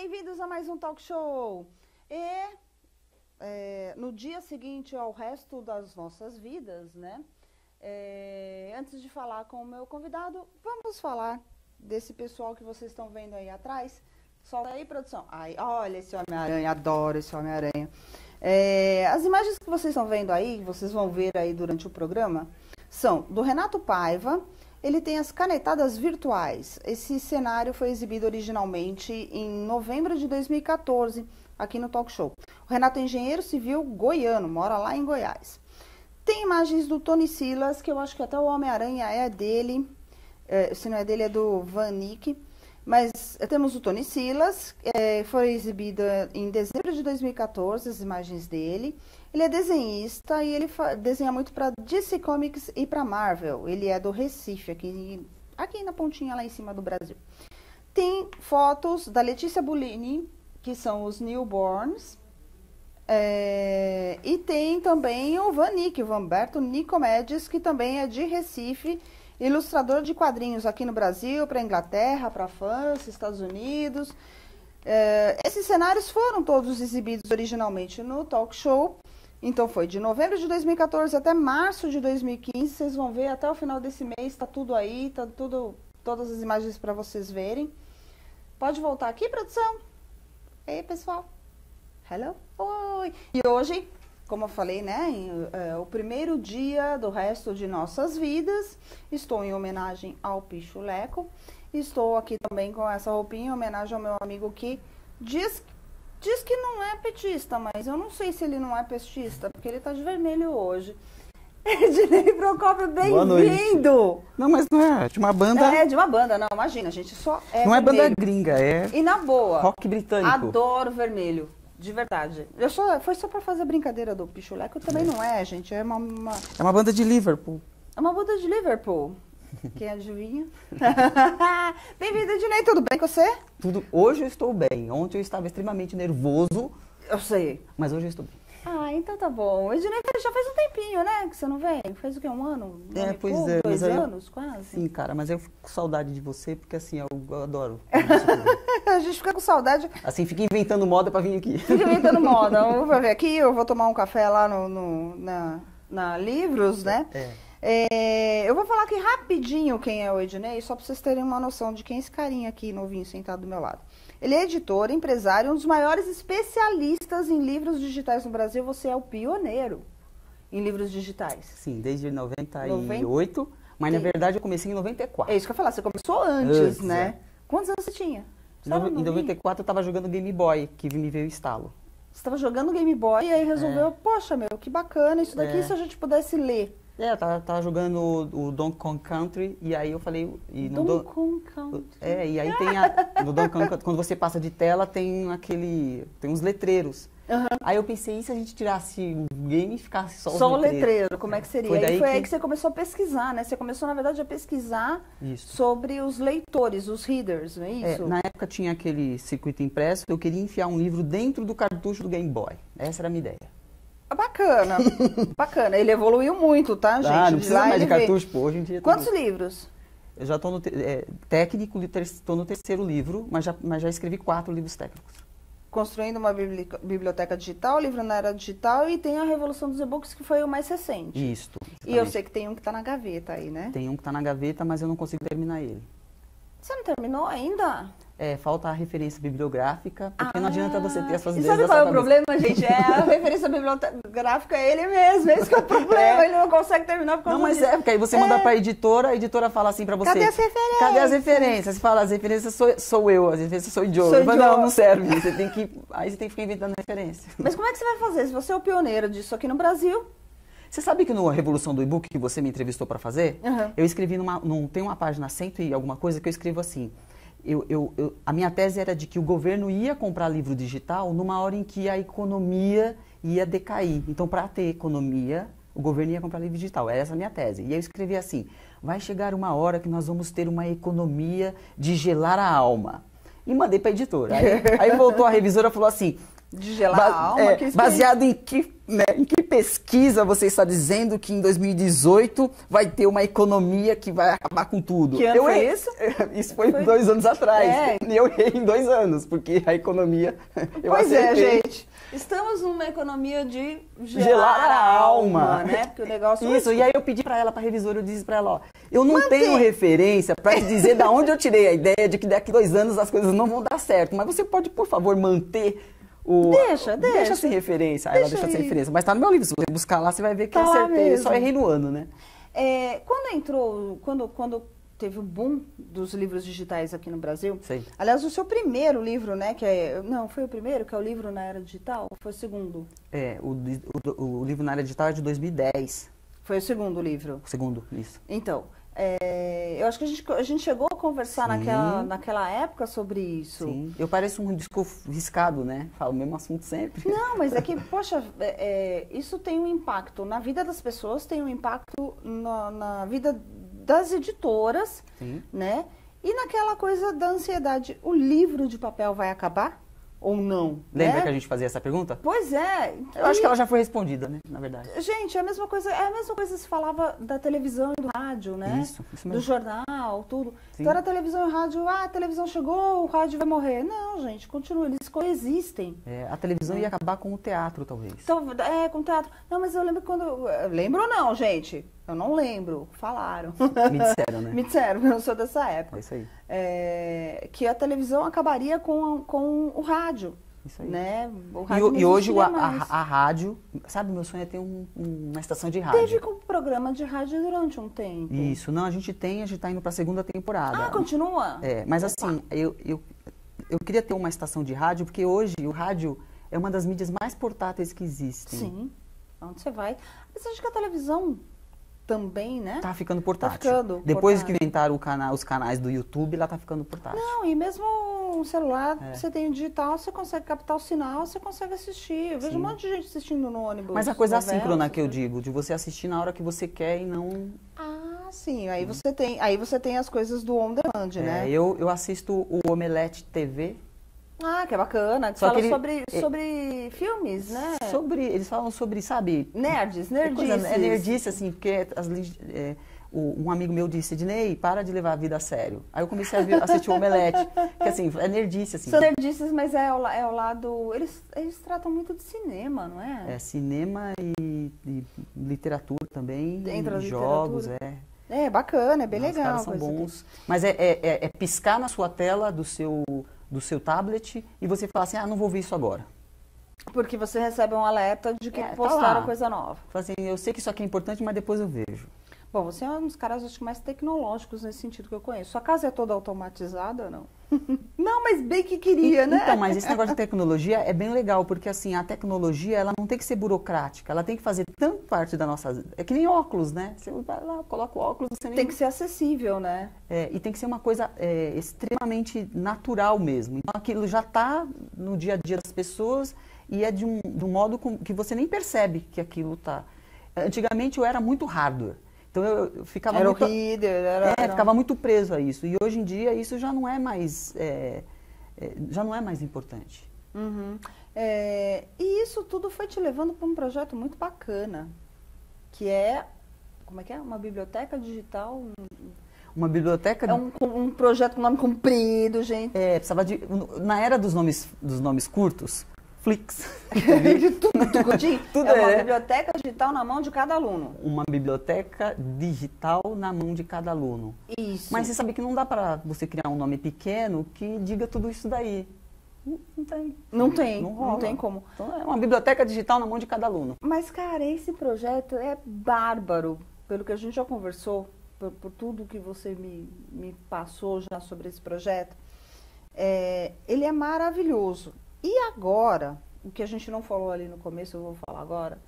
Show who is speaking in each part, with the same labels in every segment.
Speaker 1: bem-vindos a mais um talk show. No dia seguinte ao resto das nossas vidas, né? Antes de falar com o meu convidado, vamos falar desse pessoal que vocês estão vendo aí atrás. Solta aí, produção. Ai, olha esse Homem-Aranha, adoro esse Homem-Aranha. As imagens que vocês estão vendo aí, que vocês vão ver aí durante o programa, são do Renato Paiva. Ele tem as canetadas virtuais. Esse cenário foi exibido originalmente em novembro de 2014, aqui no Talk Show. O Renato é engenheiro civil goiano, mora lá em Goiás. Tem imagens do Tony Silas, que eu acho que até o Homem-Aranha é dele. Se não é dele, é do Van Nick. Mas temos o Tony Silas, foi exibida em dezembro de 2014, as imagens dele. Ele é desenhista e ele desenha muito para DC Comics e para Marvel. Ele é do Recife, aqui na pontinha lá em cima do Brasil. Tem fotos da Letícia Bulini, que são os newborns. E tem também o Van Nick, o Vanberto Nicomedes, que também é de Recife, ilustrador de quadrinhos aqui no Brasil, para a Inglaterra, para a França, Estados Unidos. Esses cenários foram todos exibidos originalmente no Talk Show. Então foi de novembro de 2014 até março de 2015. Vocês vão ver até o final desse mês, está tudo aí, tá tudo, todas as imagens para vocês verem. Pode voltar aqui, produção? Ei, pessoal. Hello? Oi! E hoje, como eu falei, né, o primeiro dia do resto de nossas vidas, estou em homenagem ao Pichuleco. Estou aqui também com essa roupinha em homenagem ao meu amigo que diz que não é petista, mas eu não sei se ele não é petista, porque ele tá de vermelho hoje. Ednei Procópio, bem-vindo!
Speaker 2: Não, mas não é, de uma banda...
Speaker 1: É, de uma banda, não, imagina, a gente só é
Speaker 2: não
Speaker 1: vermelho.
Speaker 2: É banda gringa, é...
Speaker 1: E na boa,
Speaker 2: rock britânico.
Speaker 1: Adoro vermelho, de verdade. Foi só pra fazer a brincadeira do Pichuleco, também não é, gente, é uma...
Speaker 2: É uma banda de Liverpool.
Speaker 1: É uma banda de Liverpool. Quem adivinha? Bem-vindo, Ednei, tudo bem com você?
Speaker 2: Tudo. Hoje eu estou bem. Ontem eu estava extremamente nervoso.
Speaker 1: Eu sei.
Speaker 2: Mas hoje eu estou bem.
Speaker 1: Ah, então tá bom. Ednei já faz um tempinho, né, que você não vem? Faz o quê, um ano?
Speaker 2: Pois é.
Speaker 1: 2 anos, quase?
Speaker 2: Sim, cara, mas eu fico com saudade de você, porque assim, eu adoro.
Speaker 1: A gente fica com saudade.
Speaker 2: Assim, fica inventando moda pra vir aqui.
Speaker 1: Fica inventando moda. Eu vou ver aqui, eu vou tomar um café lá na Livros, né? Eu vou falar aqui rapidinho quem é o Ednei, só para vocês terem uma noção de quem é esse carinha aqui, novinho, sentado do meu lado. Ele é editor, empresário, um dos maiores especialistas em livros digitais no Brasil. Você é o pioneiro em livros digitais.
Speaker 2: Sim, desde 98, mas na verdade eu comecei em 94.
Speaker 1: É isso que eu ia falar, você começou antes, né? Quantos anos você tinha?
Speaker 2: Em 94 eu estava jogando Game Boy, que me veio o estalo.
Speaker 1: Você estava jogando Game Boy e aí resolveu, poxa, meu, que bacana, isso daqui se a gente pudesse ler.
Speaker 2: Eu tava jogando o Donkey Kong Country, e aí eu falei...
Speaker 1: Donkey Kong Country.
Speaker 2: E aí tem no Donkey Kong Country, quando você passa de tela, tem uns letreiros.
Speaker 1: Uhum.
Speaker 2: Aí eu pensei, e se a gente tirasse o game e ficasse só
Speaker 1: o letreiro, como é que seria?
Speaker 2: Foi
Speaker 1: aí que você começou a pesquisar, né? Você começou, na verdade, a pesquisar sobre os leitores, os readers, não é isso?
Speaker 2: Na época tinha aquele circuito impresso, eu queria enfiar um livro dentro do cartucho do Game Boy. Essa era a minha ideia.
Speaker 1: Bacana, bacana. Ele evoluiu muito, tá, gente?
Speaker 2: Não precisa mais de cartucho, pô, hoje em dia...
Speaker 1: Quantos livros?
Speaker 2: Eu já estou no técnico, estou no 3º livro, mas já escrevi 4 livros técnicos.
Speaker 1: Construindo uma biblioteca digital, o livro na era digital, e tem a Revolução dos E-Books, que foi o mais recente.
Speaker 2: Isso.
Speaker 1: E eu sei que tem um que está na gaveta aí, né?
Speaker 2: Tem um que está na gaveta, mas eu não consigo terminar ele.
Speaker 1: Você não terminou ainda?
Speaker 2: Falta a referência bibliográfica, porque não adianta você ter as suas ideias.
Speaker 1: E sabe qual é o problema, gente? A referência bibliográfica é ele mesmo, esse que é o problema, ele não consegue terminar por causa disso.
Speaker 2: Mas porque aí você manda pra editora, a editora fala assim pra você...
Speaker 1: Cadê as referências?
Speaker 2: Cadê as referências? Você fala, as referências sou eu, as referências sou o Joe. Não serve, aí você tem que ficar inventando referência.
Speaker 1: Mas como é que você vai fazer? Se você é o pioneiro disso aqui no Brasil...
Speaker 2: Você sabe que na Revolução do E-Book, que você me entrevistou pra fazer, eu escrevi tem uma página 100 e alguma coisa que eu escrevo assim... a minha tese era de que o governo ia comprar livro digital numa hora em que a economia ia decair. Então, para ter economia, o governo ia comprar livro digital. Essa é a minha tese. E eu escrevi assim, vai chegar uma hora que nós vamos ter uma economia de gelar a alma. e mandei para a editora. Aí voltou a revisora e falou assim,
Speaker 1: de gelar a alma,
Speaker 2: baseado em que pesquisa você está dizendo que em 2018 vai ter uma economia que vai acabar com tudo?
Speaker 1: Que ano foi isso?
Speaker 2: Isso foi 2 anos atrás. E eu errei em 2 anos, porque a economia...
Speaker 1: Pois é, gente. Estamos numa economia de gelar a alma, né? Porque o negócio
Speaker 2: isso, e aí eu pedi para ela, para a revisora, eu disse para ela, ó, eu não tenho referência para te dizer de onde eu tirei a ideia de que daqui 2 anos as coisas não vão dar certo, mas você pode, por favor, manter Deixa sem referência. Aí ela deixa sem referência. Mas tá no meu livro. Se você buscar lá, você vai ver que eu acertei. Eu só errei no ano, né?
Speaker 1: Quando teve o boom dos livros digitais aqui no Brasil.
Speaker 2: Sei.
Speaker 1: Aliás, o seu primeiro livro, né? Não, foi o primeiro, que é o livro na Era Digital? Ou foi o segundo?
Speaker 2: O livro na Era Digital é de 2010.
Speaker 1: Foi o segundo livro?
Speaker 2: O segundo, isso.
Speaker 1: Então, eu acho que a gente chegou a conversar naquela época sobre isso.
Speaker 2: Sim, eu pareço um disco riscado, né? Falo o mesmo assunto sempre.
Speaker 1: Não, mas é que, poxa, isso tem um impacto na vida das pessoas, tem um impacto na vida das editoras,
Speaker 2: sim,
Speaker 1: né? E naquela coisa da ansiedade, o livro de papel vai acabar? Ou não?
Speaker 2: Lembra que a gente fazia essa pergunta?
Speaker 1: Pois é.
Speaker 2: Eu acho que ela já foi respondida, né? Na verdade.
Speaker 1: Gente, é a mesma coisa que se falava da televisão e do rádio, né?
Speaker 2: Isso mesmo.
Speaker 1: Do jornal, tudo.
Speaker 2: Sim.
Speaker 1: Então era televisão e rádio, a televisão chegou, o rádio vai morrer. Não, gente, continua, eles coexistem.
Speaker 2: A televisão ia acabar com o teatro, talvez.
Speaker 1: Então, com o teatro. Não, mas eu lembro lembro ou não, gente? Eu não lembro, falaram.
Speaker 2: Me disseram, né?
Speaker 1: Me disseram, eu sou dessa época.
Speaker 2: É isso aí.
Speaker 1: Que a televisão acabaria com o rádio.
Speaker 2: Isso aí.
Speaker 1: Né? O rádio
Speaker 2: e hoje a rádio, sabe, meu sonho é ter uma estação de rádio.
Speaker 1: Teve um programa de rádio durante um tempo.
Speaker 2: Isso, não, a gente tá indo para a 2ª temporada.
Speaker 1: Ah, continua?
Speaker 2: Mas assim, eu queria ter uma estação de rádio, porque hoje o rádio é uma das mídias mais portáteis que existem.
Speaker 1: Sim, onde você vai. Mas acho que a televisão também, né?
Speaker 2: Tá ficando portátil.
Speaker 1: Tá ficando
Speaker 2: Depois
Speaker 1: portátil.
Speaker 2: que inventaram os canais do YouTube, ela tá ficando portátil.
Speaker 1: Não, e mesmo um celular, você tem o digital, você consegue captar o sinal, você consegue assistir. Eu vejo um monte de gente assistindo no ônibus.
Speaker 2: Mas a coisa assíncrona que eu digo, de você assistir na hora que você quer e não...
Speaker 1: Ah, sim. Aí você tem as coisas do on demand, né?
Speaker 2: Eu assisto o Omelete TV.
Speaker 1: Ah, que é bacana. Que
Speaker 2: Só
Speaker 1: fala
Speaker 2: que
Speaker 1: sobre filmes, né?
Speaker 2: Eles falam sobre, sabe...
Speaker 1: Nerdice.
Speaker 2: Nerdice, assim, porque um amigo meu disse, Ednei, para de levar a vida a sério. Aí eu comecei a assistir o Omelete, que assim, é nerdice, assim.
Speaker 1: São nerdices, mas é o lado... Eles tratam muito de cinema, não é?
Speaker 2: É, cinema e literatura também,
Speaker 1: Entra
Speaker 2: e jogos,
Speaker 1: É bacana, é bem legal.
Speaker 2: Os caras são bons. Mas é piscar na sua tela do seu tablet e você fala assim, não vou ver isso agora.
Speaker 1: Porque você recebe um alerta de que postaram coisa nova.
Speaker 2: Fala assim, eu sei que isso aqui é importante, mas depois eu vejo.
Speaker 1: Bom, você é um dos caras, acho que mais tecnológicos nesse sentido que eu conheço. Sua casa é toda automatizada ou não? Não, mas bem que queria, né?
Speaker 2: Então, mas esse negócio de tecnologia é bem legal, porque assim, a tecnologia, ela não tem que ser burocrática, ela tem que fazer tanto parte da nossa vida. É que nem óculos, né? Você vai lá, coloca o óculos, você nem...
Speaker 1: Tem que ser acessível, né?
Speaker 2: E tem que ser uma coisa extremamente natural mesmo. Então, aquilo já está no dia a dia das pessoas e é de um modo que você nem percebe que aquilo está. Antigamente eu era muito hardware. Então eu ficava ficava muito preso a isso. E hoje em dia isso já não é mais importante.
Speaker 1: Uhum. E isso tudo foi te levando para um projeto muito bacana, que é, como é que é? Uma biblioteca digital.
Speaker 2: Uma biblioteca...
Speaker 1: É um projeto com nome comprido, gente.
Speaker 2: Precisava de... Na era dos nomes curtos, Flix.
Speaker 1: Tudo é uma biblioteca digital na mão de cada aluno.
Speaker 2: Uma biblioteca digital na mão de cada aluno.
Speaker 1: Isso.
Speaker 2: Mas você sabe que não dá para você criar um nome pequeno que diga tudo isso daí. Não tem.
Speaker 1: Não tem como.
Speaker 2: Então é uma biblioteca digital na mão de cada aluno.
Speaker 1: Mas, cara, esse projeto é bárbaro. Pelo que a gente já conversou, por tudo que você me passou já sobre esse projeto. Ele é maravilhoso. E agora, o que a gente não falou ali no começo, eu vou falar agora.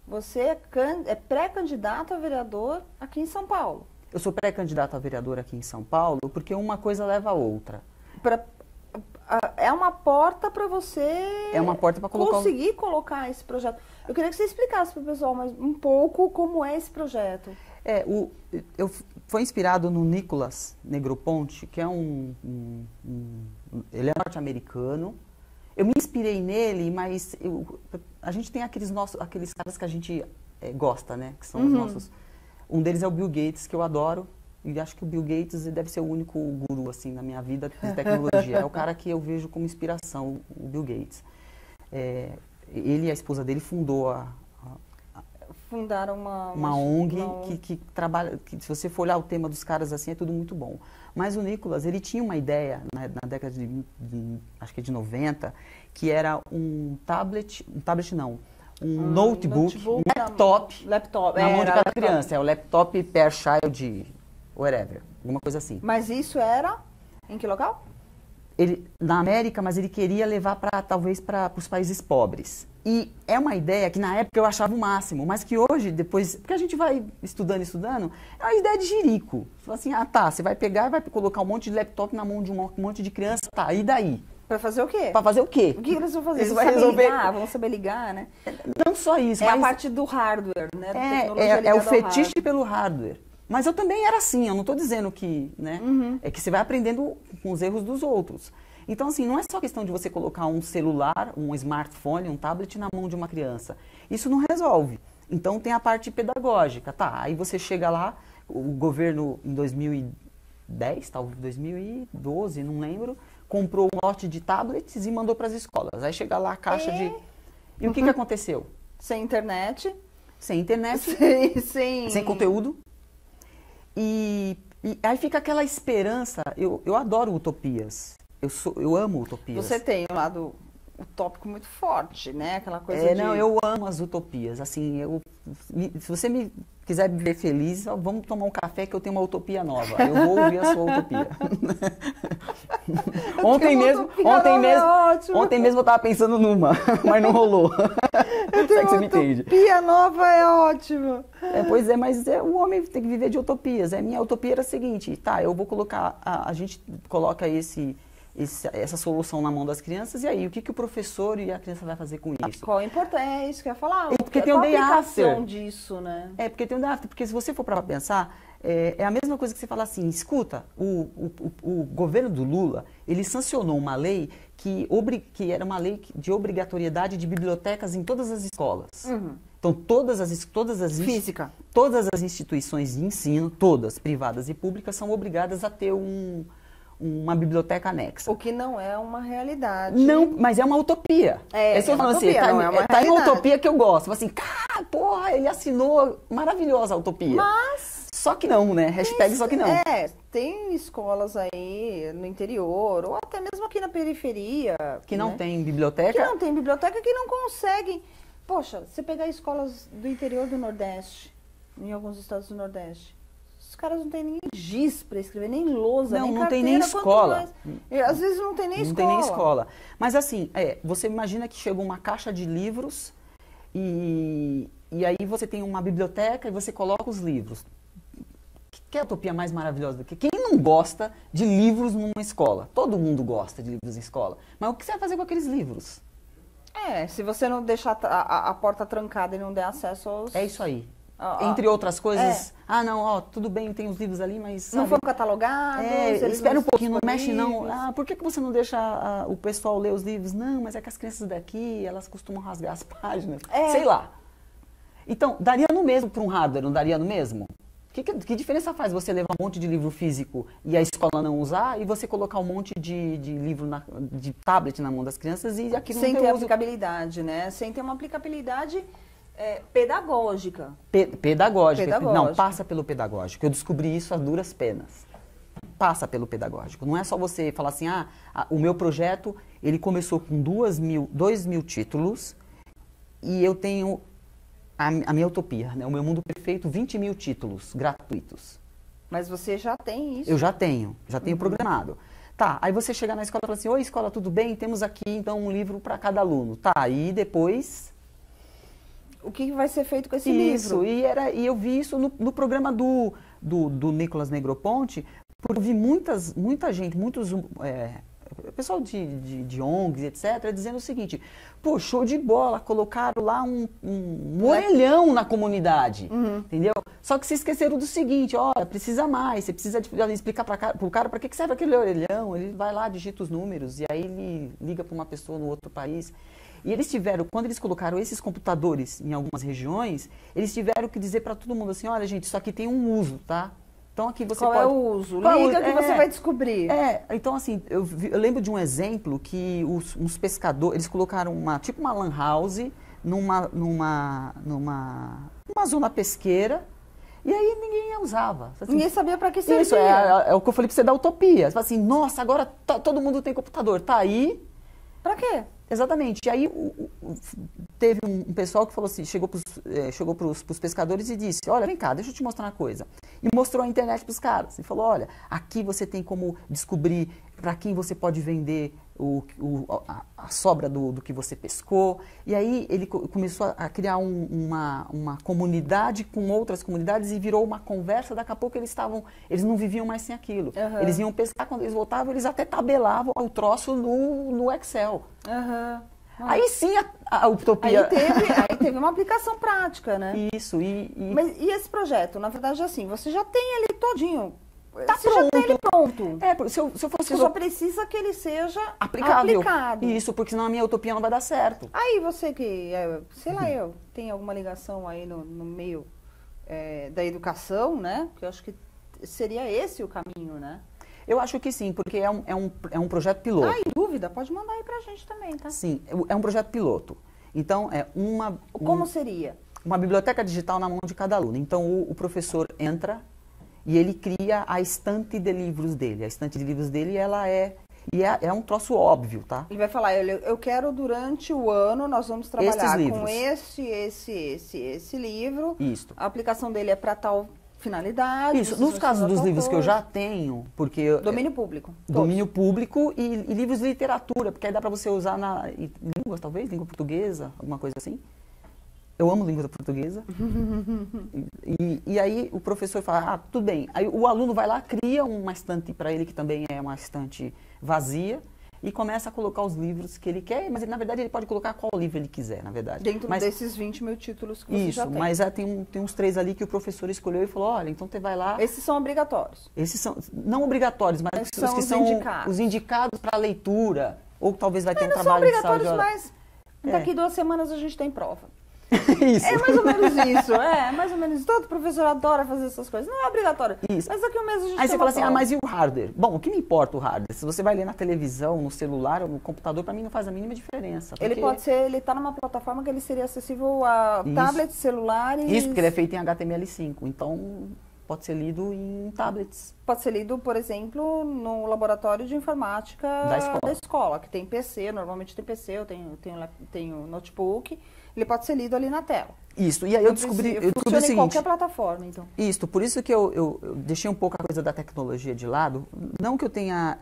Speaker 1: Você é pré-candidato a vereador aqui em São Paulo.
Speaker 2: Eu sou pré-candidato a vereador aqui em São Paulo porque uma coisa leva a outra.
Speaker 1: É uma porta para você conseguir colocar esse projeto. Eu queria que você explicasse para o pessoal um pouco como é esse projeto.
Speaker 2: foi inspirado no Nicolas Negroponte, que é ele é norte-americano. Eu me inspirei nele, mas a gente tem aqueles caras que a gente gosta, né? Que são os nossos. Um deles é o Bill Gates, que eu adoro. E acho que o Bill Gates deve ser o único guru, assim, na minha vida de tecnologia. É o cara que eu vejo como inspiração, o Bill Gates. Ele e a esposa dele
Speaker 1: fundaram
Speaker 2: uma ONG que trabalha, que se você for olhar o tema dos caras assim, é tudo muito bom. Mas o Nicolas, ele tinha uma ideia, na década acho que de 90, que era um notebook, um laptop na mão de cada criança. É o laptop per child, whatever, alguma coisa assim.
Speaker 1: Mas isso era em que local?
Speaker 2: Na América, mas ele queria levar talvez para os países pobres. E é uma ideia que na época eu achava o máximo, mas que hoje, depois, porque a gente vai estudando, é uma ideia de jirico. Você fala assim, você vai pegar e vai colocar um monte de laptop na mão de um monte de criança, e daí?
Speaker 1: Para fazer o quê?
Speaker 2: Para fazer o quê?
Speaker 1: O que eles vão fazer?
Speaker 2: Eles vão resolver...
Speaker 1: vão saber ligar, né?
Speaker 2: Não só isso,
Speaker 1: mas... a parte do hardware, né?
Speaker 2: É o fetiche pelo hardware. Mas eu também era assim, eu não estou dizendo que, né? É que você vai aprendendo com os erros dos outros. Então, assim, não é só questão de você colocar um celular, um smartphone, um tablet na mão de uma criança. Isso não resolve. Então, tem a parte pedagógica, aí você chega lá, o governo em 2010, talvez 2012, não lembro, comprou um lote de tablets e mandou para as escolas. Aí chega lá a caixa de... E o que aconteceu?
Speaker 1: Sem internet.
Speaker 2: Sem internet. Sem conteúdo. E aí fica aquela esperança. Eu adoro utopias. Eu amo utopias.
Speaker 1: Você tem um lado utópico muito forte, né? Aquela coisa
Speaker 2: Não, eu amo as utopias. Assim, se você me quiser me ver feliz, vamos tomar um café que eu tenho uma utopia nova. Eu vou ouvir a sua utopia. Ontem mesmo eu estava pensando numa, mas não rolou.
Speaker 1: Você me entende. Utopia nova é ótimo.
Speaker 2: Pois é, mas o homem tem que viver de utopias. Minha utopia era a seguinte, eu vou colocar, a gente coloca essa solução na mão das crianças, e aí, o que o professor e a criança vai fazer com isso?
Speaker 1: Qual a importância? É isso que eu ia falar.
Speaker 2: Porque tem um day after
Speaker 1: disso, né?
Speaker 2: Porque tem um day after, porque se você for para pensar, é a mesma coisa que você fala assim, escuta, o governo do Lula, ele sancionou uma lei que era uma lei de obrigatoriedade de bibliotecas em todas as escolas. Então, todas as instituições de ensino, todas, privadas e públicas, são obrigadas a ter uma biblioteca anexa.
Speaker 1: O que não é uma realidade.
Speaker 2: Não, mas é uma utopia.
Speaker 1: Uma utopia, não é uma realidade.
Speaker 2: Tá em uma utopia que eu gosto. Assim, porra, ele assinou, maravilhosa a utopia.
Speaker 1: Mas...
Speaker 2: Só que não, né? Hashtag só que não.
Speaker 1: Tem escolas aí no interior, ou até mesmo aqui na periferia.
Speaker 2: Que não tem biblioteca.
Speaker 1: Que não tem biblioteca, que não conseguem. Poxa, você pegar escolas do interior do Nordeste, em alguns estados do Nordeste, os caras não tem nem giz para escrever, nem lousa, nem carteira. Não tem nem
Speaker 2: escola.
Speaker 1: Às vezes não tem nem escola.
Speaker 2: Não tem nem escola. Mas assim, você imagina que chegou uma caixa de livros e aí você tem uma biblioteca e você coloca os livros. Que utopia mais maravilhosa do que... Quem não gosta de livros numa escola? Todo mundo gosta de livros em escola. Mas o que você vai fazer com aqueles livros?
Speaker 1: Se você não deixar a porta trancada e não der acesso aos...
Speaker 2: É isso aí. Entre outras coisas, tudo bem, tem os livros ali, mas...
Speaker 1: Não foram catalogados?
Speaker 2: Espera um pouquinho, não mexe não. Por que você não deixa o pessoal ler os livros? Não, mas é que as crianças daqui, elas costumam rasgar as páginas. Sei lá. Então, daria no mesmo para um hardware, não daria no mesmo? Que diferença faz você levar um monte de livro físico e a escola não usar, e você colocar um monte de livro, de tablet na mão das crianças e aquilo não tem
Speaker 1: Sem ter aplicabilidade, né? Sem ter uma aplicabilidade... pedagógica.
Speaker 2: Pedagógica. Não, passa pelo pedagógico. Eu descobri isso a duras penas. Passa pelo pedagógico. Não é só você falar assim, o meu projeto, ele começou com 2.000 títulos e eu tenho a minha utopia, né? O meu mundo perfeito, 20.000 títulos gratuitos.
Speaker 1: Mas você já tem isso?
Speaker 2: Eu já tenho programado. Aí você chega na escola e fala assim, oi escola, tudo bem? Temos aqui então um livro para cada aluno. E depois...
Speaker 1: O que vai ser feito com esse livro?
Speaker 2: E eu vi isso no programa do Nicolas Negroponte, por ouvir muita gente, pessoal de ONGs, etc., dizendo o seguinte, show de bola, colocaram lá um orelhão na comunidade, entendeu? Só que se esqueceram do seguinte, olha, precisa mais, você precisa explicar para o cara para que serve aquele orelhão, ele vai lá, digita os números, e aí ele liga para uma pessoa no outro país. E eles tiveram, quando eles colocaram esses computadores em algumas regiões, eles tiveram que dizer para todo mundo assim, olha gente, isso aqui tem um uso, tá? Então aqui você
Speaker 1: Qual
Speaker 2: pode...
Speaker 1: é o uso? Liga que você vai descobrir.
Speaker 2: Então assim, eu lembro de um exemplo que uns pescadores, eles colocaram tipo uma lan house numa zona pesqueira, e aí ninguém usava. Assim,
Speaker 1: ninguém sabia para que servia.
Speaker 2: Isso, é o que eu falei para você da utopia. Você fala assim, nossa, agora todo mundo tem computador. Tá aí...
Speaker 1: Para quê?
Speaker 2: Exatamente. E aí teve um pessoal que falou assim, chegou para os pescadores e disse, olha, vem cá, deixa eu te mostrar uma coisa. E mostrou a internet para os caras. E falou, olha, aqui você tem como descobrir para quem você pode vender a sobra do que você pescou. E aí ele começou a criar uma comunidade com outras comunidades e virou uma conversa. Daqui a pouco eles não viviam mais sem aquilo.
Speaker 1: Uhum.
Speaker 2: Eles iam pescar, quando eles voltavam, eles até tabelavam o troço no Excel.
Speaker 1: Uhum.
Speaker 2: Aí sim a utopia...
Speaker 1: Aí teve uma aplicação prática, né?
Speaker 2: Isso.
Speaker 1: Mas e esse projeto? Na verdade, assim, você já tem ele todinho.
Speaker 2: Tá
Speaker 1: você já tem ele pronto.
Speaker 2: Se eu fosse...
Speaker 1: Você só precisa que ele seja
Speaker 2: aplicável.
Speaker 1: aplicado.
Speaker 2: Isso, porque senão a minha utopia não vai dar certo.
Speaker 1: Aí você que, sei lá, tem alguma ligação aí no meio da educação, né? Que eu acho que seria esse o caminho, né?
Speaker 2: Eu acho que sim, porque é um projeto piloto.
Speaker 1: Ah, em dúvida, pode mandar aí pra gente também, tá?
Speaker 2: Sim, é um projeto piloto. Então,
Speaker 1: Como seria?
Speaker 2: Uma biblioteca digital na mão de cada aluno. Então, o professor entra e ele cria a estante de livros dele. A estante de livros dele, ela é um troço óbvio, tá?
Speaker 1: Ele vai falar, eu quero durante o ano, nós vamos trabalhar com esse livro.
Speaker 2: Isso.
Speaker 1: A aplicação dele é para tal finalidade.
Speaker 2: Isso, nos casos dos livros que eu já tenho, porque...
Speaker 1: Domínio público.
Speaker 2: Domínio público e livros de literatura, porque aí dá para você usar em línguas, talvez, língua portuguesa, alguma coisa assim. Eu amo língua portuguesa. E aí o professor fala, tudo bem. Aí o aluno vai lá, cria uma estante para ele, que também é uma estante vazia, e começa a colocar os livros que ele quer, mas na verdade ele pode colocar qual livro ele quiser, na verdade.
Speaker 1: Dentro desses 20 mil títulos que você já tem.
Speaker 2: Mas tem uns 3 ali que o professor escolheu e falou, olha, então você vai lá...
Speaker 1: Esses são obrigatórios?
Speaker 2: Esses são, não obrigatórios, mas
Speaker 1: os que são
Speaker 2: os indicados para leitura, ou talvez vai ter um
Speaker 1: não
Speaker 2: trabalho
Speaker 1: são obrigatórios, mas daqui 2 semanas a gente tem prova.
Speaker 2: Isso.
Speaker 1: É mais ou menos isso, mais ou menos. Todo professor adora fazer essas coisas. Não é obrigatório.
Speaker 2: Isso.
Speaker 1: Mas daqui a um mês a gente
Speaker 2: Aí você fala assim,
Speaker 1: prova.
Speaker 2: mas e o hardware? Bom, o que me importa o hardware? Se você vai ler na televisão, no celular ou no computador, para mim não faz a mínima diferença.
Speaker 1: Ele está numa plataforma que ele seria acessível a tablets, celulares...
Speaker 2: Isso, porque ele é feito em HTML5, então pode ser lido em tablets.
Speaker 1: Pode ser lido, por exemplo, no laboratório de informática da escola, que tem PC, normalmente tem PC, eu tenho notebook, ele pode ser lido ali na tela.
Speaker 2: Isso, e aí eu descobri o seguinte...
Speaker 1: em qualquer plataforma, então.
Speaker 2: Isso, por isso que eu deixei um pouco a coisa da tecnologia de lado, não que eu tenha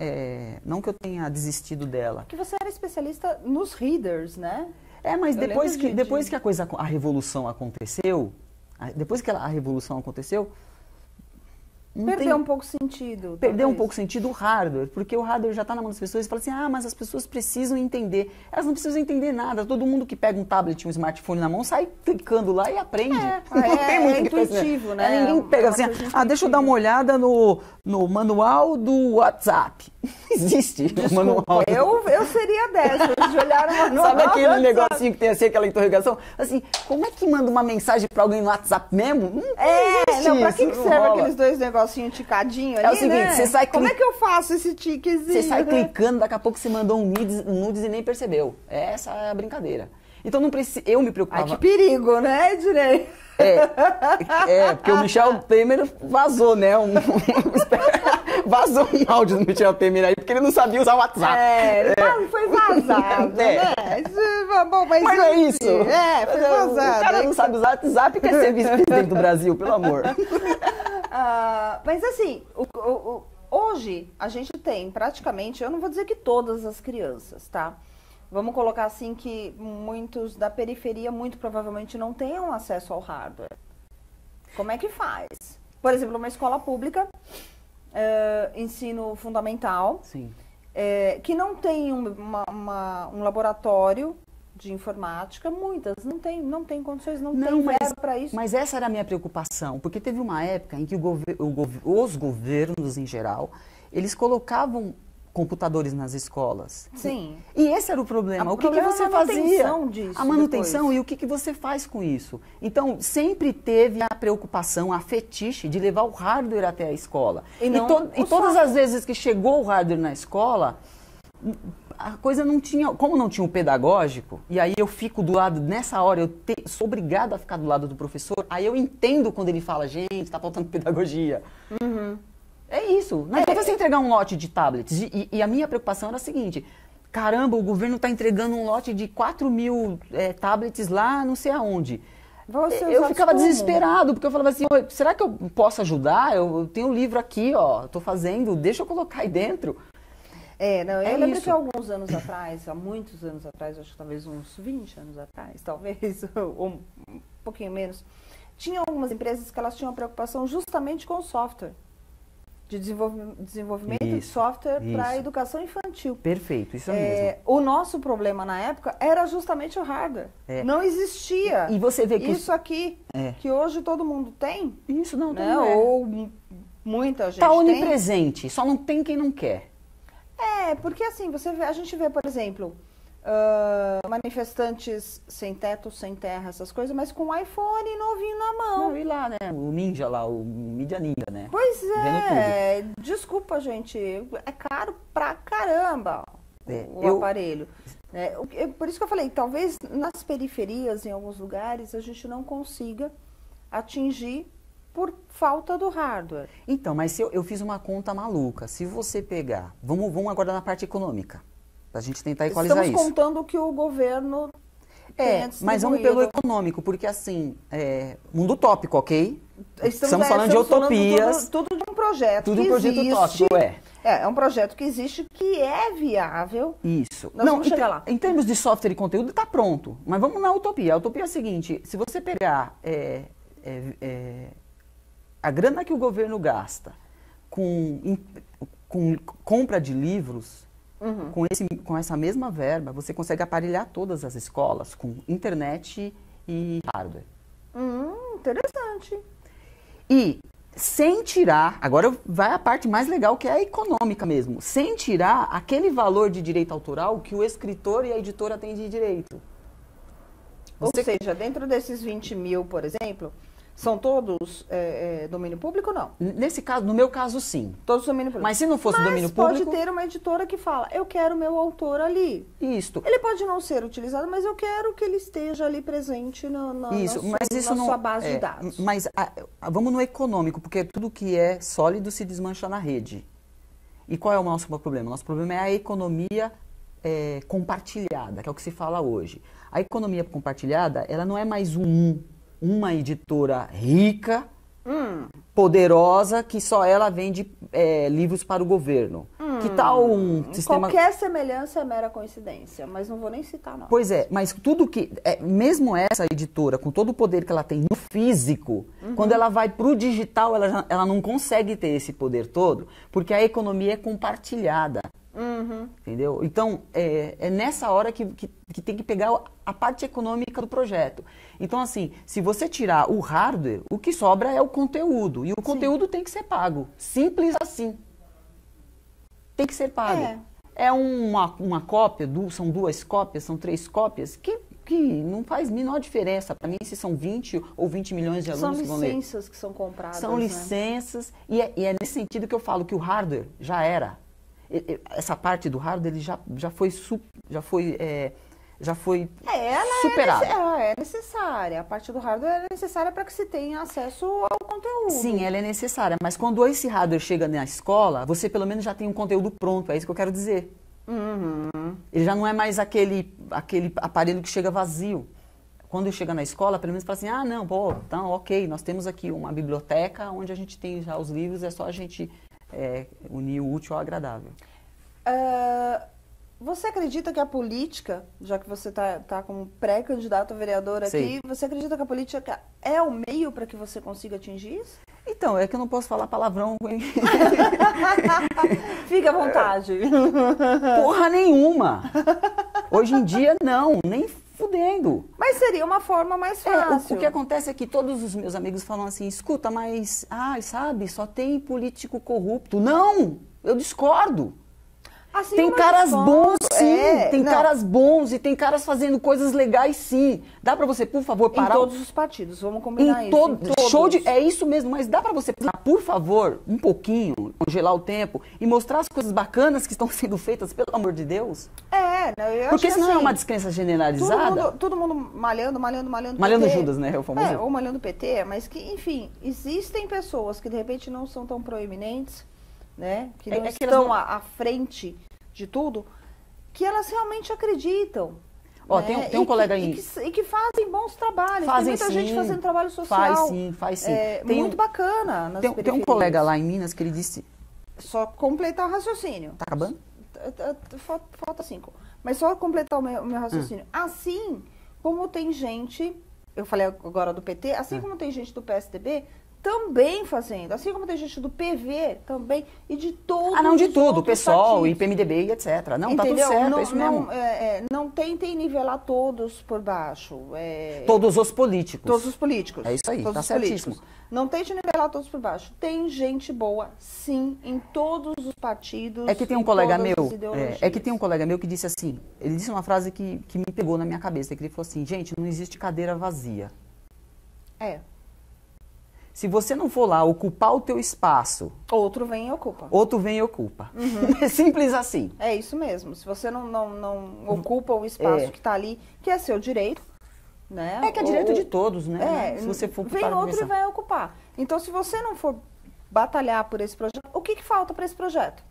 Speaker 2: desistido dela.
Speaker 1: Porque você era especialista nos readers, né?
Speaker 2: Mas depois que a revolução aconteceu,
Speaker 1: Perdeu um pouco sentido.
Speaker 2: Perdeu um pouco sentido o hardware, porque o hardware já está na mão das pessoas e fala assim, mas as pessoas precisam entender. Elas não precisam entender nada. Todo mundo que pega um tablet, um smartphone na mão, sai clicando lá e aprende. Não tem muito
Speaker 1: intuitivo, né?
Speaker 2: Ninguém pega assim, deixa eu dar uma olhada no manual do WhatsApp. Existe o manual.
Speaker 1: Eu seria dessas, de olhar no manual.
Speaker 2: Sabe aquele negocinho que tem assim, aquela interrogação? Assim, como é que manda uma mensagem para alguém no WhatsApp mesmo?
Speaker 1: Pra que serve aqueles 2 negocinhos ticadinhos ali,
Speaker 2: é o seguinte, você sai
Speaker 1: como é que eu faço esse tiquezinho?
Speaker 2: Você sai clicando, daqui a pouco você mandou um nudes e nem percebeu. Essa é a brincadeira. Então não precisa, eu me preocupava.
Speaker 1: Que perigo, né, Direi?
Speaker 2: Porque o Michel Temer vazou, né? Vazou um áudio do Michel Temer aí, porque ele não sabia usar o WhatsApp.
Speaker 1: Foi vazado, né? Bom, mas
Speaker 2: não é isso.
Speaker 1: Foi vazado.
Speaker 2: O cara não sabe usar o WhatsApp e quer ser vice-presidente do Brasil, pelo amor.
Speaker 1: Mas assim, hoje a gente tem praticamente, eu não vou dizer que todas as crianças, tá? Vamos colocar assim que muitos da periferia muito provavelmente não tenham acesso ao hardware. Como é que faz? Por exemplo, uma escola pública, ensino fundamental,
Speaker 2: Sim.
Speaker 1: Que não tem um laboratório de informática, muitas não tem condições, não tem verba para isso.
Speaker 2: Mas essa era a minha preocupação, porque teve uma época em que os governos em geral, eles colocavam computadores nas escolas.
Speaker 1: Sim.
Speaker 2: E esse era o problema. O que você fazia? A manutenção depois. E o que você faz com isso? Então, sempre teve a preocupação, a fetiche de levar o hardware até a escola. E todas as vezes que chegou o hardware na escola, a coisa não tinha, como não tinha um pedagógico, e aí eu fico do lado, nessa hora sou obrigada a ficar do lado do professor, aí eu entendo quando ele fala, gente, está faltando pedagogia.
Speaker 1: Uhum.
Speaker 2: É isso. Não adianta você entregar um lote de tablets. E a minha preocupação era a seguinte, caramba, o governo está entregando um lote de 4.000 tablets lá não sei aonde. Eu ficava desesperado, porque eu falava assim, será que eu posso ajudar? Eu tenho um livro aqui, ó, estou fazendo, deixa eu colocar aí dentro.
Speaker 1: Eu lembro que alguns anos atrás, há muitos anos atrás, acho que talvez uns 20 anos atrás, talvez, ou um pouquinho menos, tinha algumas empresas que elas tinham preocupação justamente com o software, de desenvolvimento de software para a educação infantil.
Speaker 2: Perfeito, isso mesmo.
Speaker 1: O nosso problema na época era justamente o hardware. Não existia
Speaker 2: e você vê que
Speaker 1: isso aqui, que hoje todo mundo tem.
Speaker 2: Isso não tem.
Speaker 1: Ou muita gente
Speaker 2: tem. Está onipresente, só não tem quem não quer.
Speaker 1: Porque assim, a gente vê, por exemplo, manifestantes sem teto, sem terra, essas coisas, mas com o iPhone novinho na mão.
Speaker 2: E lá, né? O Ninja lá, o Mídia Ninja, né?
Speaker 1: Pois é, desculpa, gente, é caro pra caramba o aparelho. Por isso que eu falei, talvez nas periferias, em alguns lugares, a gente não consiga atingir por falta do hardware.
Speaker 2: Então, mas eu fiz uma conta maluca. Se você pegar... Vamos agora na parte econômica, para a gente tentar equalizar isso.
Speaker 1: Estamos contando o que o governo tem
Speaker 2: mas vamos pelo econômico, porque assim, mundo utópico, ok? Estamos falando de utopias.
Speaker 1: Tudo de um projeto
Speaker 2: tudo um projeto utópico,
Speaker 1: É um projeto que existe, que é viável.
Speaker 2: Isso.
Speaker 1: Vamos chegar lá.
Speaker 2: Em termos de software e conteúdo, está pronto. Mas vamos na utopia. A utopia é a seguinte, se você pegar... a grana que o governo gasta com compra de livros, com essa mesma verba, você consegue aparelhar todas as escolas com internet e hardware.
Speaker 1: Interessante.
Speaker 2: E sem tirar, agora vai a parte mais legal, que é a econômica mesmo, sem tirar aquele valor de direito autoral que o escritor e a editora têm de direito.
Speaker 1: Ou seja, dentro desses 20 mil, por exemplo... São todos domínio público ou não?
Speaker 2: Nesse caso, no meu caso, sim.
Speaker 1: Todos domínio público.
Speaker 2: Mas se não fosse domínio público...
Speaker 1: pode ter uma editora que fala, eu quero meu autor ali.
Speaker 2: Isto.
Speaker 1: Ele pode não ser utilizado, mas eu quero que ele esteja ali presente na sua base de dados.
Speaker 2: Mas vamos no econômico, porque tudo que é sólido se desmancha na rede. E qual é o nosso problema? O nosso problema é a economia compartilhada, que é o que se fala hoje. A economia compartilhada, ela não é mais uma editora rica, poderosa, que só ela vende livros para o governo. Que tal um sistema...
Speaker 1: Qualquer semelhança é mera coincidência, mas não vou nem citar não.
Speaker 2: Pois é, mas tudo que... mesmo essa editora, com todo o poder que ela tem no físico, quando ela vai para o digital, ela não consegue ter esse poder todo, porque a economia é compartilhada. Entendeu? Então, é nessa hora que tem que pegar a parte econômica do projeto. Então, assim, se você tirar o hardware, o que sobra é o conteúdo. E o conteúdo tem que ser pago. Simples assim. Tem que ser pago. É uma cópia, são 2 cópias, são 3 cópias, que não faz a menor diferença para mim se são 20 ou 20 milhões de alunos que vão ler.
Speaker 1: São licenças que são compradas.
Speaker 2: São licenças. E é nesse sentido que eu falo que o hardware já era. Essa parte do hardware ele já foi superada.
Speaker 1: É necessária. A parte do hardware é necessária para que se tenha acesso ao conteúdo.
Speaker 2: Sim, ela é necessária. Mas quando esse hardware chega na escola, você pelo menos já tem um conteúdo pronto. É isso que eu quero dizer. Ele já não é mais aquele aparelho que chega vazio. Quando chega na escola, pelo menos fala assim, não, então, ok, nós temos aqui uma biblioteca onde a gente tem já os livros, é só a gente... unir o útil ao agradável.
Speaker 1: Você acredita que a política, já que você está como pré-candidato a vereador aqui, você acredita que a política é o meio para que você consiga atingir isso?
Speaker 2: Então, é que eu não posso falar palavrão.
Speaker 1: Fica à vontade.
Speaker 2: Porra nenhuma. Hoje em dia, não. Nem fudendo.
Speaker 1: Mas seria uma forma mais fácil.
Speaker 2: O que acontece é que todos os meus amigos falam assim, escuta, mas, sabe, só tem político corrupto. Não, eu discordo.
Speaker 1: Assim
Speaker 2: tem caras bons, sim. Tem caras bons e tem caras fazendo coisas legais, sim. Dá pra você, por favor, parar...
Speaker 1: Em todos os partidos, vamos combinar isso. Em todos.
Speaker 2: Show de... É isso mesmo, mas dá pra você, por favor, um pouquinho, congelar o tempo e mostrar as coisas bacanas que estão sendo feitas, pelo amor de Deus?
Speaker 1: Eu
Speaker 2: Porque
Speaker 1: acho
Speaker 2: senão
Speaker 1: assim,
Speaker 2: é uma descrença generalizada.
Speaker 1: Todo mundo malhando
Speaker 2: Malhando
Speaker 1: PT.
Speaker 2: Judas, né? O famoso.
Speaker 1: Ou malhando PT, mas que, enfim, existem pessoas que de repente não são tão proeminentes, né? Que não estão à frente de tudo, que elas realmente acreditam.
Speaker 2: Ó, né? tem um colega aí.
Speaker 1: E que fazem bons trabalhos. Tem muita gente fazendo trabalho social.
Speaker 2: Faz sim.
Speaker 1: Muito bacana nas periferias.
Speaker 2: Tem um colega lá em Minas que ele disse...
Speaker 1: Só completar o raciocínio.
Speaker 2: Tá acabando?
Speaker 1: Falta 5. Mas só completar o meu raciocínio. Assim como tem gente, eu falei agora do PT, assim como tem gente do PSDB também fazendo, assim como tem gente do PV também, e de todos
Speaker 2: não, de tudo, PSOL
Speaker 1: partidos.
Speaker 2: E PMDB e etc. Não,
Speaker 1: entendeu?
Speaker 2: Tá tudo certo,
Speaker 1: não,
Speaker 2: é isso mesmo.
Speaker 1: Não tentem nivelar todos por baixo.
Speaker 2: Todos os políticos.
Speaker 1: Todos os políticos.
Speaker 2: É isso aí, tá certíssimo.
Speaker 1: Não tente nivelar todos por baixo. Tem gente boa, sim, em todos os partidos.
Speaker 2: É que tem um colega meu, tem um colega meu que disse assim, ele disse uma frase que me pegou na minha cabeça, que ele falou assim, gente, não existe cadeira vazia. Se você não for lá ocupar o teu espaço...
Speaker 1: Outro vem e ocupa.
Speaker 2: É simples assim.
Speaker 1: É isso mesmo. Se você não ocupa o espaço que está ali, que é seu direito, né?
Speaker 2: Que é direito de todos, né? Se você for
Speaker 1: vem outro e vai ocupar. Então, se você não for batalhar por esse projeto, o que falta para esse projeto?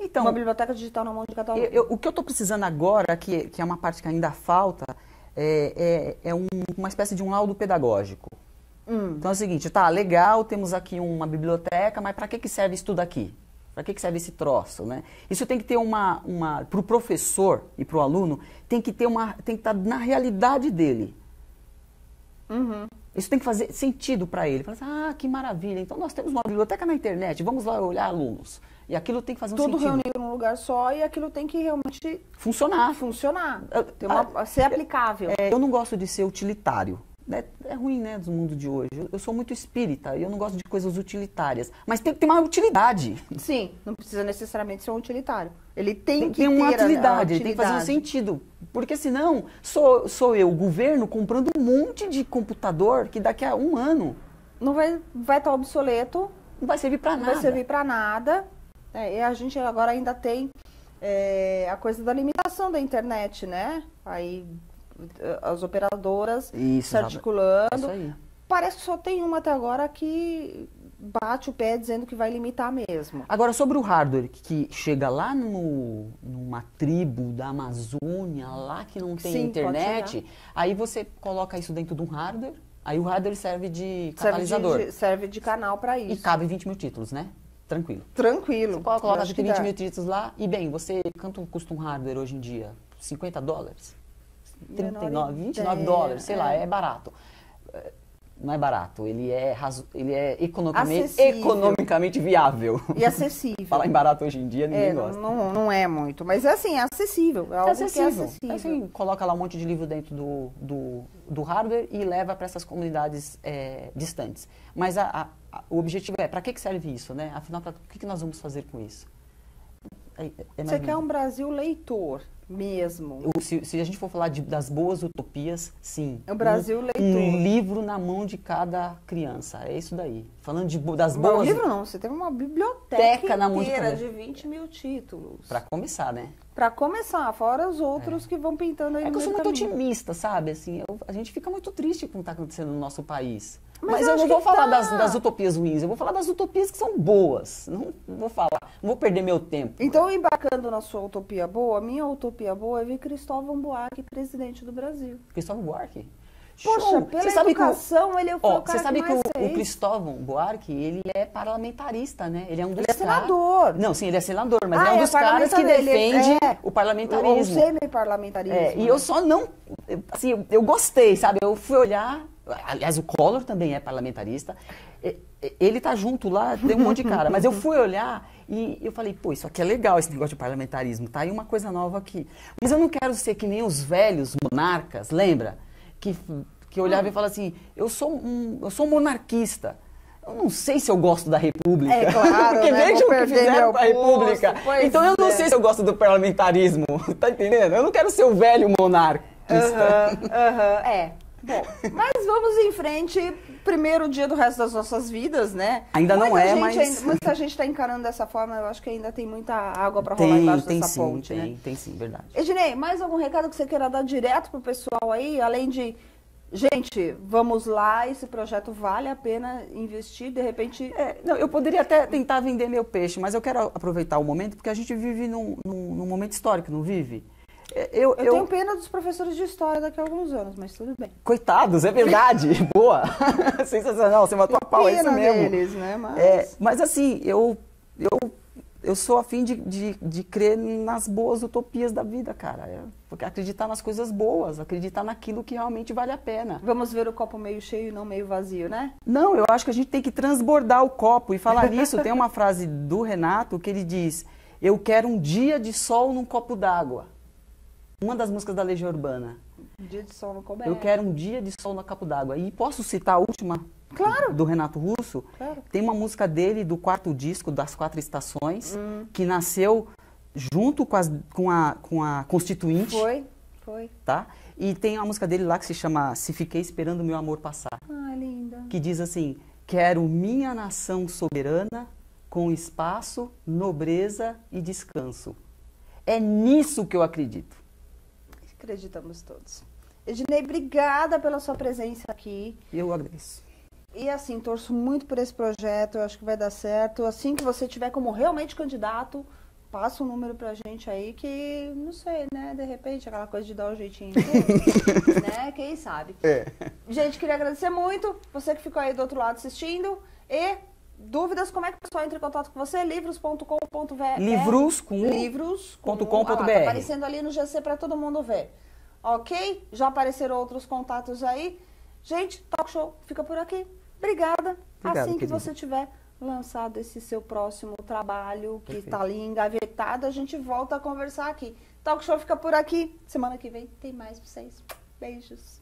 Speaker 2: Então,
Speaker 1: uma biblioteca digital na mão de cada um.
Speaker 2: O que eu estou precisando agora, que é uma parte que ainda falta, é uma espécie de um laudo pedagógico. Então é o seguinte, tá, legal, temos aqui uma biblioteca, mas para que serve isso tudo aqui? Para que serve esse troço, né? Isso tem que ter para o professor e para o aluno, tem que estar na realidade dele. Isso tem que fazer sentido para ele. Fala assim, que maravilha, então nós temos uma biblioteca na internet, vamos lá olhar alunos. E aquilo tem que fazer um sentido.
Speaker 1: Tudo reunido num lugar só e aquilo tem que realmente
Speaker 2: funcionar.
Speaker 1: Ser aplicável.
Speaker 2: Eu não gosto de ser utilitário. É ruim, né, do mundo de hoje. Eu sou muito espírita e eu não gosto de coisas utilitárias. Mas tem que ter uma utilidade.
Speaker 1: Sim, não precisa necessariamente ser um utilitário. Ele tem que
Speaker 2: ter uma
Speaker 1: utilidade.
Speaker 2: Ele tem que fazer um sentido. Porque senão, sou eu, o governo, comprando um monte de computador que daqui a um ano...
Speaker 1: Não vai estar obsoleto.
Speaker 2: Não vai servir para nada.
Speaker 1: Não vai servir para nada. E a gente agora ainda tem a coisa da limitação da internet, né? Aí... as operadoras se articulando.
Speaker 2: Isso aí.
Speaker 1: Parece que só tem uma até agora que bate o pé dizendo que vai limitar mesmo.
Speaker 2: Agora, sobre o hardware que chega lá numa tribo da Amazônia, lá que não tem internet, aí você coloca isso dentro de um hardware, aí o hardware serve de catalisador.
Speaker 1: Serve de canal para isso.
Speaker 2: E cabe 20 mil títulos, né? Tranquilo.
Speaker 1: Tranquilo.
Speaker 2: Você coloca 20 mil títulos lá, e bem, quanto custa um hardware hoje em dia? $50? 39, 29 dólares, sei lá, é barato. Não é barato, ele é economicamente viável.
Speaker 1: E acessível.
Speaker 2: Falar em barato hoje em dia, ninguém gosta.
Speaker 1: Não é muito, mas é assim, é acessível. É algo que é acessível.
Speaker 2: Assim, coloca lá um monte de livro dentro do hardware e leva para essas comunidades distantes. Mas o objetivo para que serve isso, né? Afinal, o que nós vamos fazer com isso?
Speaker 1: Você quer um Brasil leitor mesmo?
Speaker 2: Se a gente for falar das boas utopias, sim.
Speaker 1: O Brasil leitor.
Speaker 2: Um livro na mão de cada criança. É isso daí. Falando das boas...
Speaker 1: Um livro não, você tem uma biblioteca
Speaker 2: na mão
Speaker 1: de 20 mil títulos.
Speaker 2: Para começar, né?
Speaker 1: Para começar, fora os outros que vão pintando aí no
Speaker 2: que eu sou muito
Speaker 1: caminho.
Speaker 2: otimista, sabe? Assim, a gente fica muito triste com o que está acontecendo no nosso país.
Speaker 1: Mas
Speaker 2: eu não vou falar das utopias ruins, eu vou falar das utopias que são boas. Não vou falar, não vou perder meu tempo.
Speaker 1: Então, embarcando na sua utopia boa, minha utopia boa é ver Cristóvão Buarque presidente do Brasil.
Speaker 2: Cristóvão Buarque?
Speaker 1: Poxa, pela educação, ele foi o cara
Speaker 2: Você sabe que
Speaker 1: o
Speaker 2: Cristóvão Buarque, ele é parlamentarista, né? Ele é um dos
Speaker 1: caras... senador.
Speaker 2: Não, sim, ele é senador, mas ele é um dos caras que defende o parlamentarismo.
Speaker 1: O semi-parlamentarismo.
Speaker 2: E eu só não... Assim, eu gostei, sabe? Eu fui olhar... Aliás, o Collor também é parlamentarista. Ele tá junto lá, tem um monte de cara. Mas eu fui olhar E eu falei, pô, isso aqui é legal, esse negócio de parlamentarismo, tá aí uma coisa nova aqui. Mas eu não quero ser que nem os velhos monarcas, lembra? Que olhava e falava assim, eu sou um monarquista. Eu não sei se eu gosto da República.
Speaker 1: É claro,
Speaker 2: porque
Speaker 1: né?
Speaker 2: veja o que fizeram com a República. Então eu não sei se eu gosto do parlamentarismo, tá entendendo? Eu não quero ser o velho monarquista.
Speaker 1: Bom, mas vamos em frente. Primeiro dia do resto das nossas vidas, né?
Speaker 2: Ainda não é, mas...
Speaker 1: Muita gente está encarando dessa forma, eu acho que ainda tem muita água para rolar embaixo dessa ponte, né?
Speaker 2: Tem sim, verdade.
Speaker 1: Ednei, mais algum recado que você queira dar direto pro pessoal aí? Além de, gente, vamos lá, esse projeto vale a pena investir, de repente...
Speaker 2: Não, eu poderia até tentar vender meu peixe, mas eu quero aproveitar o momento, porque a gente vive num momento histórico, não vive?
Speaker 1: Eu tenho pena dos professores de história daqui a alguns anos, mas tudo bem.
Speaker 2: Coitados, é verdade. Boa. Sensacional, você matou a pau, é isso mesmo.
Speaker 1: Deles, né?
Speaker 2: Mas assim, eu sou a fim de crer nas boas utopias da vida, cara. Porque acreditar nas coisas boas, acreditar naquilo que realmente vale a pena.
Speaker 1: Vamos ver o copo meio cheio e não meio vazio, né?
Speaker 2: Não, eu acho que a gente tem que transbordar o copo. E falar nisso, tem uma frase do Renato que ele diz, eu quero um dia de sol num copo d'água. Uma das músicas da Legião Urbana.
Speaker 1: Um dia de sol no coberto.
Speaker 2: Eu quero um dia de sol no copo d'água. E posso citar a última?
Speaker 1: Claro.
Speaker 2: Do Renato Russo?
Speaker 1: Claro.
Speaker 2: Tem uma música dele do 4º disco, das 4 estações, que nasceu junto com a Constituinte.
Speaker 1: Foi.
Speaker 2: Tá? E tem uma música dele lá que se chama Se Fiquei Esperando Meu Amor Passar.
Speaker 1: Ah, linda.
Speaker 2: Que diz assim, quero minha nação soberana com espaço, nobreza e descanso. É nisso que eu acredito.
Speaker 1: Acreditamos todos. Ednei, obrigada pela sua presença aqui.
Speaker 2: Eu agradeço.
Speaker 1: E assim, torço muito por esse projeto, eu acho que vai dar certo. Assim que você tiver como realmente candidato, passa um número pra gente aí que, não sei, né, de repente, aquela coisa de dar o jeitinho, né, quem sabe. Gente, queria agradecer muito, você que ficou aí do outro lado assistindo. E dúvidas, como é que o pessoal entra em contato com você? Livros.com.br.
Speaker 2: Livros.com.br.
Speaker 1: Tá aparecendo ali no GC para todo mundo ver. Ok? Já apareceram outros contatos aí. Gente, Talk Show fica por aqui. Obrigada. Assim que você tiver lançado esse seu próximo trabalho, que está ali engavetado, a gente volta a conversar aqui. Talk Show fica por aqui. Semana que vem tem mais pra vocês. Beijos.